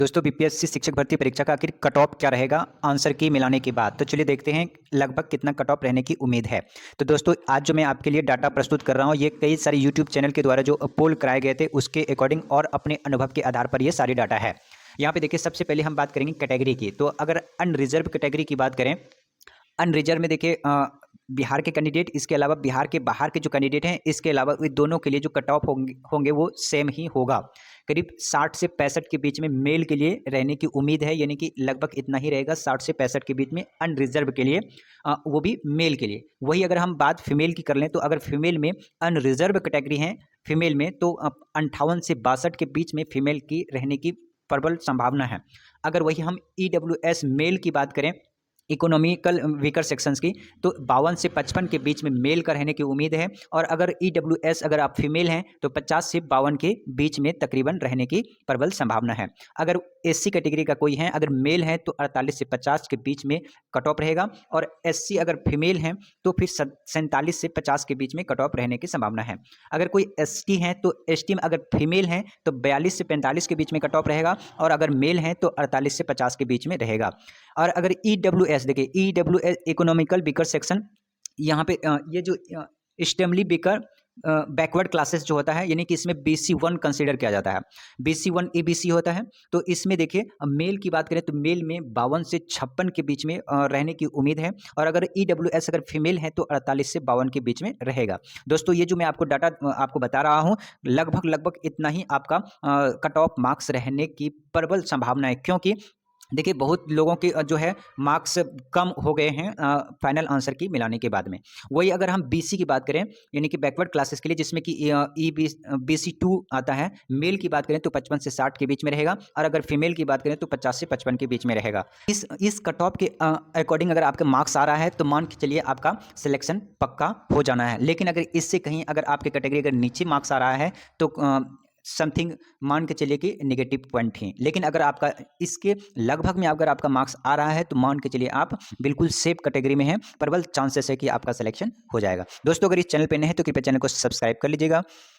दोस्तों बीपीएससी शिक्षक भर्ती परीक्षा का आखिर कट ऑफ क्या रहेगा आंसर की मिलाने के बाद। तो चलिए देखते हैं लगभग कितना कट ऑफ रहने की उम्मीद है। तो दोस्तों आज जो मैं आपके लिए डाटा प्रस्तुत कर रहा हूं ये कई सारे यूट्यूब चैनल के द्वारा जो पोल कराए गए थे उसके अकॉर्डिंग और अपने अनुभव के आधार पर ये सारी डाटा है। यहाँ पे देखिए सबसे पहले हम बात करेंगे कैटेगरी की। तो अगर अनरिजर्व कैटेगरी की बात करें, अनरिजर्व में देखिए बिहार के कैंडिडेट, इसके अलावा बिहार के बाहर के जो कैंडिडेट हैं, इसके अलावा ये दोनों के लिए जो कट ऑफ होंगे वो सेम ही होगा। करीब 60 से 65 के बीच में मेल के लिए रहने की उम्मीद है, यानी कि लगभग इतना ही रहेगा 60 से 65 के बीच में अनरिजर्व के लिए, वो भी मेल के लिए। वही अगर हम बात फीमेल की कर लें तो अगर फीमेल में अनरिजर्व कैटेगरी है फीमेल में तो 58 से 62 के बीच में फीमेल की रहने की प्रबल संभावना है। अगर वही हम ईडब्ल्यूएस मेल की बात करें, इकोनॉमिकल वीकर सेक्शंस की, तो 52 से 55 के बीच में मेल का रहने की उम्मीद है। और अगर ईडब्ल्यूएस अगर आप फीमेल हैं तो 50 से 52 के बीच में तकरीबन रहने की प्रबल संभावना है। अगर एससी कैटेगरी का कोई है, अगर मेल है तो 48 से 50 के बीच में कट ऑफ रहेगा। और एससी अगर फीमेल हैं तो फिर 47 से 50 के बीच में कट ऑफ रहने की संभावना है। अगर कोई एसटी है तो एसटी में अगर फीमेल हैं तो 42 से 45 के बीच में कट ऑफ रहेगा, और अगर मेल हैं तो 48 से 50 के बीच में रहेगा। और अगर ईडब्ल्यूएस देखिए, ईडब्ल्यूएस इकोनॉमिकल वीकर सेक्शन, यहाँ पे ये जो स्टेमली वीकर बैकवर्ड क्लासेस जो होता है, यानी कि इसमें BC1 कंसीडर किया जाता है। BC1 EBC होता है। तो इसमें देखिए मेल की बात करें तो मेल में 52 से 56 के बीच में रहने की उम्मीद है। और अगर ईडब्ल्यूएस अगर फीमेल है तो 48 से 52 के बीच में रहेगा। दोस्तों ये जो मैं आपको डाटा आपको बता रहा हूँ, लगभग इतना ही आपका कट ऑफ मार्क्स रहने की प्रबल संभावना है। क्योंकि देखिए बहुत लोगों के जो है मार्क्स कम हो गए हैं फाइनल आंसर की मिलाने के बाद में। वही अगर हम बीसी की बात करें, यानी कि बैकवर्ड क्लासेस के लिए, जिसमें कि BC2 आता है, मेल की बात करें तो 55 से 60 के बीच में रहेगा। और अगर फीमेल की बात करें तो 50 से 55 के बीच में रहेगा। इस कट ऑफ के अकॉर्डिंग अगर आपका मार्क्स आ रहा है तो मान के चलिए आपका सिलेक्शन पक्का हो जाना है। लेकिन अगर इससे कहीं अगर आपके कैटेगरी अगर नीचे मार्क्स आ रहा है तो समथिंग मान के चलिए कि नेगेटिव पॉइंट ही। लेकिन अगर आपका इसके लगभग में अगर आपका मार्क्स आ रहा है तो मान के चलिए आप बिल्कुल सेफ कैटेगरी में हैं, प्रबल चांसेस है कि आपका सिलेक्शन हो जाएगा। दोस्तों अगर इस चैनल पे नए हैं तो कृपया चैनल को सब्सक्राइब कर लीजिएगा।